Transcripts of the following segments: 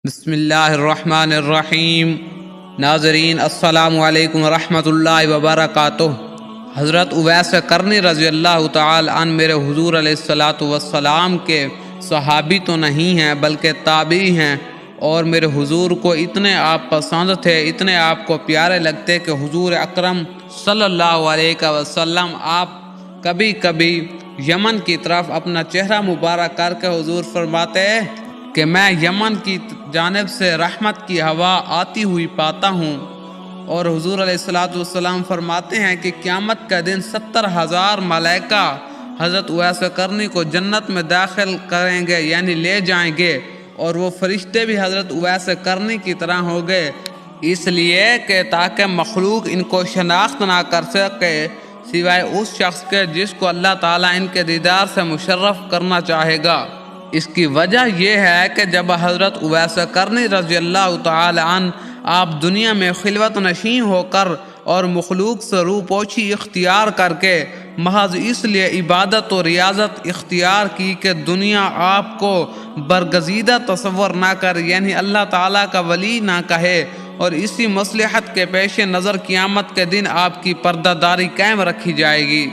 بسم اللہ الرحمن الرحیم۔ ناظرین السلام علیکم ورحمۃ اللہ وبرکاتہ۔ حضرت اویس قرنی رضی اللہ تعالی عنہ میرے حضور علیہ السلام کے صحابی تو نہیں ہیں بلکہ تابعی ہیں، اور میرے حضور کو اتنے آپ پسند تھے، اتنے آپ کو پیارے لگتے کہ حضور اکرم صلی اللہ علیہ وسلم آپ کبھی کبھی یمن کی طرف اپنا چہرہ مبارک کر کے حضور فرماتے کہ میں یمن کی جانب سے رحمت کی ہوا آتی ہوئی پاتا ہوں، اور حضور علیہ السلام فرماتے ہیں کہ قیامت کا دن 70,000 ملائکہ حضرت اویس قرنی کو جنت میں داخل کریں گے، یعنی لے جائیں گے، اور وہ فرشتے بھی حضرت اویس قرنی کی طرح ہوں گے، اس لیے کہ تاکہ مخلوق ان کو شناخت نہ کر سکے سوائے اس شخص کے جس کو اللہ تعالیٰ ان کے دیدار سے مشرف کرنا چاہے گا۔ اس کی وجہ یہ ہے کہ جب حضرت اویس قرنی رضی اللہ تعالی عنہ آپ دنیا میں خلوت نشین ہو کر اور مخلوق سے روپوشی اختیار کر کے محض اس لیے عبادت و ریاضت اختیار کی کہ دنیا آپ کو برگزیدہ تصور نہ کر، یعنی اللہ تعالیٰ کا ولی نہ کہے، اور اسی مصلحت کے پیش نظر قیامت کے دن آپ کی پردہ داری قائم رکھی جائے گی۔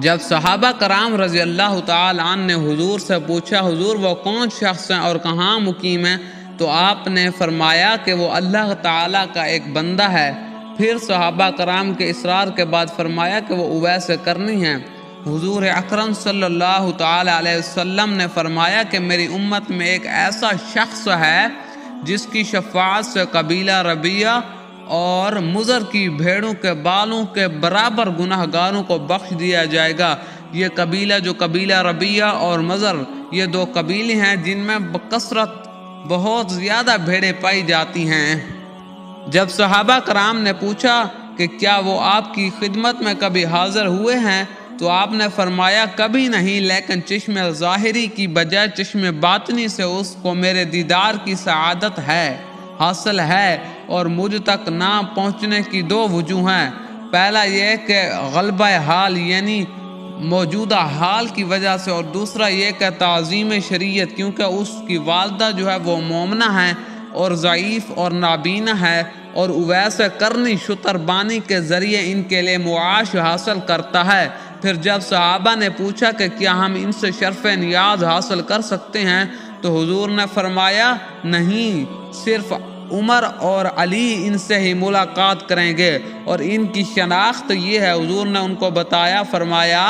جب صحابہ کرام رضی اللہ تعالی عنہ نے حضور سے پوچھا حضور وہ کون شخص ہیں اور کہاں مقیم ہیں، تو آپ نے فرمایا کہ وہ اللہ تعالیٰ کا ایک بندہ ہے۔ پھر صحابہ کرام کے اصرار کے بعد فرمایا کہ وہ اویس قرنی ہیں۔ حضور اکرم صلی اللہ تعالی علیہ وسلم نے فرمایا کہ میری امت میں ایک ایسا شخص ہے جس کی شفاعت سے قبیلہ ربیہ اور مضر کی بھیڑوں کے بالوں کے برابر گناہ گاروں کو بخش دیا جائے گا۔ یہ قبیلہ جو قبیلہ ربیہ اور مضر، یہ دو قبیلے ہیں جن میں بکثرت بہت زیادہ بھیڑیں پائی جاتی ہیں۔ جب صحابہ کرام نے پوچھا کہ کیا وہ آپ کی خدمت میں کبھی حاضر ہوئے ہیں، تو آپ نے فرمایا کبھی نہیں، لیکن چشم ظاہری کی بجائے چشم باطنی سے اس کو میرے دیدار کی سعادت حاصل ہے، اور مجھ تک نہ پہنچنے کی دو وجوہ ہیں۔ پہلا یہ کہ غلبہ حال یعنی موجودہ حال کی وجہ سے، اور دوسرا یہ کہ تعظیم شریعت، کیونکہ اس کی والدہ جو ہے وہ مومنہ ہے اور ضعیف اور نابینا ہے، اور اویس قرنی شتر بانی کے ذریعے ان کے لیے معاش حاصل کرتا ہے۔ پھر جب صحابہ نے پوچھا کہ کیا ہم ان سے شرف نیاز حاصل کر سکتے ہیں، تو حضور نے فرمایا نہیں، صرف عمر اور علی ان سے ہی ملاقات کریں گے، اور ان کی شناخت یہ ہے۔ حضور نے ان کو بتایا، فرمایا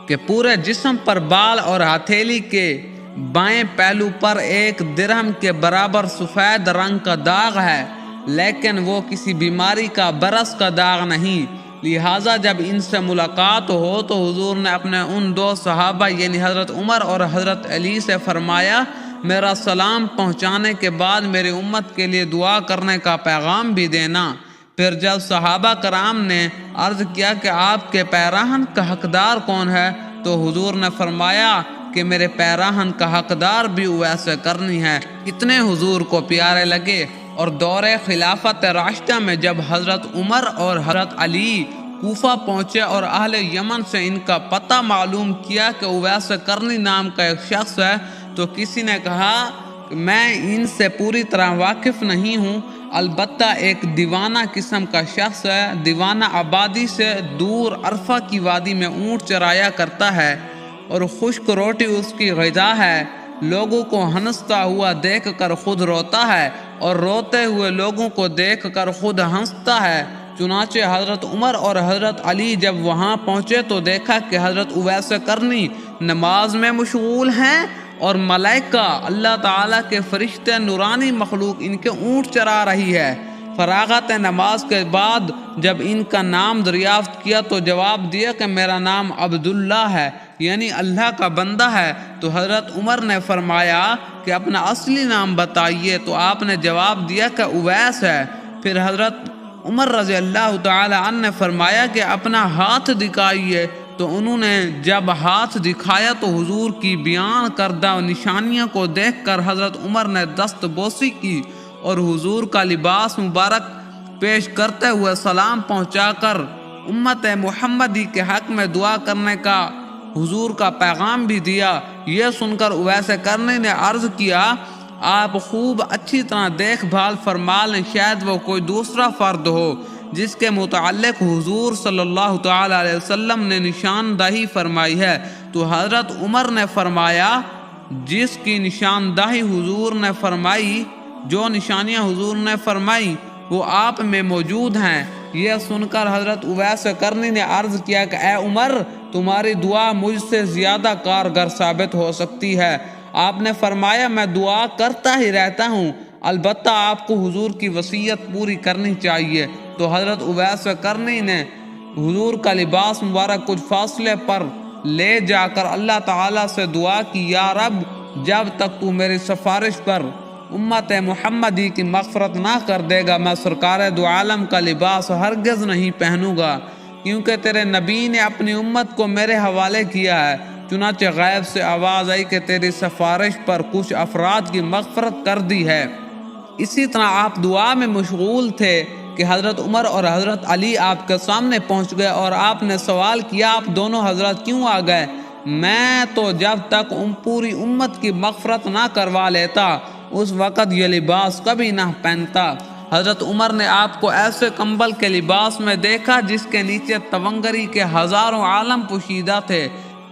کہ پورے جسم پر بال اور ہتھیلی کے بائیں پہلو پر ایک درہم کے برابر سفید رنگ کا داغ ہے، لیکن وہ کسی بیماری کا برس کا داغ نہیں۔ لہٰذا جب ان سے ملاقات ہو تو حضور نے اپنے ان دو صحابہ یعنی حضرت عمر اور حضرت علی سے فرمایا میرا سلام پہنچانے کے بعد میری امت کے لیے دعا کرنے کا پیغام بھی دینا۔ پھر جب صحابہ کرام نے عرض کیا کہ آپ کے پیراہن کا حقدار کون ہے، تو حضور نے فرمایا کہ میرے پیراہن کا حقدار بھی اویس قرنی ہے۔ اتنے حضور کو پیارے لگے، اور دور خلافت راشدہ میں جب حضرت عمر اور حضرت علی کوفہ پہنچے اور اہل یمن سے ان کا پتہ معلوم کیا کہ اویس قرنی نام کا ایک شخص ہے، تو کسی نے کہا کہ میں ان سے پوری طرح واقف نہیں ہوں، البتہ ایک دیوانہ قسم کا شخص ہے، دیوانہ آبادی سے دور عرفہ کی وادی میں اونٹ چرایا کرتا ہے، اور خشک روٹی اس کی غذا ہے، لوگوں کو ہنستا ہوا دیکھ کر خود روتا ہے، اور روتے ہوئے لوگوں کو دیکھ کر خود ہنستا ہے۔ چنانچہ حضرت عمر اور حضرت علی جب وہاں پہنچے تو دیکھا کہ حضرت اویس قرنی نماز میں مشغول ہیں، اور ملائکہ اللہ تعالیٰ کے فرشتے نورانی مخلوق ان کے اونٹ چرا رہی ہے۔ فراغت نماز کے بعد جب ان کا نام دریافت کیا تو جواب دیا کہ میرا نام عبداللہ ہے، یعنی اللہ کا بندہ ہے۔ تو حضرت عمر نے فرمایا کہ اپنا اصلی نام بتائیے، تو آپ نے جواب دیا کہ اویس ہے۔ پھر حضرت عمر رضی اللہ تعالی عنہ نے فرمایا کہ اپنا ہاتھ دکھائیے، تو انہوں نے جب ہاتھ دکھایا تو حضور کی بیان کردہ نشانیوں کو دیکھ کر حضرت عمر نے دست بوسی کی، اور حضور کا لباس مبارک پیش کرتے ہوئے سلام پہنچا کر امت محمدی کے حق میں دعا کرنے کا حضور کا پیغام بھی دیا۔ یہ سن کر اویس قرنی نے عرض کیا آپ خوب اچھی طرح دیکھ بھال فرما لیں، شاید وہ کوئی دوسرا فرد ہو جس کے متعلق حضور صلی اللہ تعالی علیہ وسلم نے نشاندہی فرمائی ہے۔ تو حضرت عمر نے فرمایا جس کی نشاندہی حضور نے فرمائی، جو نشانیاں حضور نے فرمائی وہ آپ میں موجود ہیں۔ یہ سن کر حضرت اویس قرنی نے عرض کیا کہ اے عمر، تمہاری دعا مجھ سے زیادہ کارگر ثابت ہو سکتی ہے۔ آپ نے فرمایا میں دعا کرتا ہی رہتا ہوں، البتہ آپ کو حضور کی وصیت پوری کرنی چاہیے۔ تو حضرت اویس قرنی نے حضور کا لباس مبارک کچھ فاصلے پر لے جا کر اللہ تعالیٰ سے دعا کی، یا رب، جب تک تو میری سفارش پر امت محمدی کی مغفرت نہ کر دے گا، میں سرکار دو عالم کا لباس ہرگز نہیں پہنوں گا، کیونکہ تیرے نبی نے اپنی امت کو میرے حوالے کیا ہے۔ چنانچہ غیب سے آواز آئی کہ تیری سفارش پر کچھ افراد کی مغفرت کر دی ہے۔ اسی طرح آپ دعا میں مشغول تھے کہ حضرت عمر اور حضرت علی آپ کے سامنے پہنچ گئے اور آپ نے سوال کیا آپ دونوں حضرت کیوں آ گئے؟ میں تو جب تک پوری امت کی مغفرت نہ کروا لیتا اس وقت یہ لباس کبھی نہ پہنتا۔ حضرت عمر نے آپ کو ایسے کمبل کے لباس میں دیکھا جس کے نیچے تونگری کے ہزاروں عالم پوشیدہ تھے۔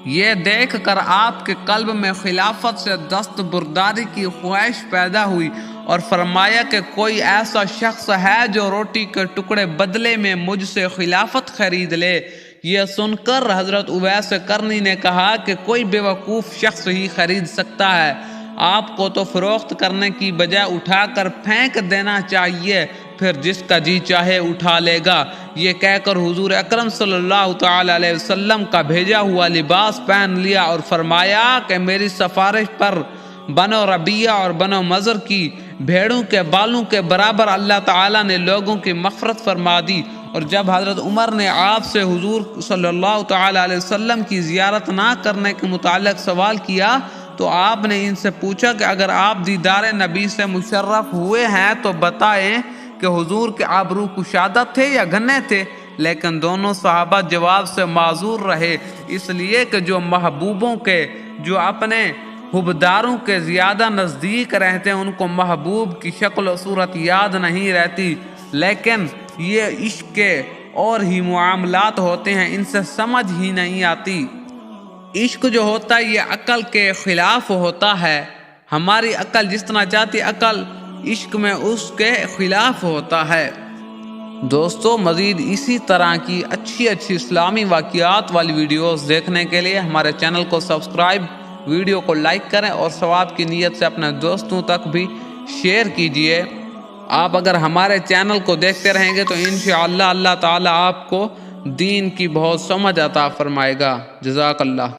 یہ دیکھ کر آپ کے قلب میں خلافت سے دستبرداری کی خواہش پیدا ہوئی اور فرمایا کہ کوئی ایسا شخص ہے جو روٹی کے ٹکڑے بدلے میں مجھ سے خلافت خرید لے۔ یہ سن کر حضرت اویس قرنی نے کہا کہ کوئی بیوقوف شخص ہی خرید سکتا ہے، آپ کو تو فروخت کرنے کی بجائے اٹھا کر پھینک دینا چاہیے، پھر جس کا جی چاہے اٹھا لے گا۔ یہ کہہ کر حضور اکرم صلی اللہ تعالی علیہ وسلم کا بھیجا ہوا لباس پہن لیا اور فرمایا کہ میری سفارش پر بنو ربیہ اور بنو مضر کی بھیڑوں کے بالوں کے برابر اللہ تعالیٰ نے لوگوں کی مغفرت فرما دی۔ اور جب حضرت عمر نے آپ سے حضور صلی اللہ تعالی علیہ وسلم کی زیارت نہ کرنے کے متعلق سوال کیا تو آپ نے ان سے پوچھا کہ اگر آپ دیدار نبی سے مشرف ہوئے ہیں تو بتائیں کہ حضور کے آبرو کشادہ تھے یا گھنے تھے؟ لیکن دونوں صحابہ جواب سے معذور رہے، اس لیے کہ جو محبوبوں کے، جو اپنے حبداروں کے زیادہ نزدیک رہتے ہیں ان کو محبوب کی شکل و صورت یاد نہیں رہتی، لیکن یہ عشق کے اور ہی معاملات ہوتے ہیں، ان سے سمجھ ہی نہیں آتی۔ عشق جو ہوتا ہے یہ عقل کے خلاف ہوتا ہے، ہماری عقل جس طرح چاہتی عقل عشق میں اس کے خلاف ہوتا ہے۔ دوستو، مزید اسی طرح کی اچھی اسلامی واقعات والی ویڈیوز دیکھنے کے لیے ہمارے چینل کو سبسکرائب، ویڈیو کو لائک کریں اور ثواب کی نیت سے اپنے دوستوں تک بھی شیئر کیجئے۔ آپ اگر ہمارے چینل کو دیکھتے رہیں گے تو انشاءاللہ اللہ تعالیٰ آپ کو دین کی بہت سمجھ عطا فرمائے گا۔ جزاک اللہ۔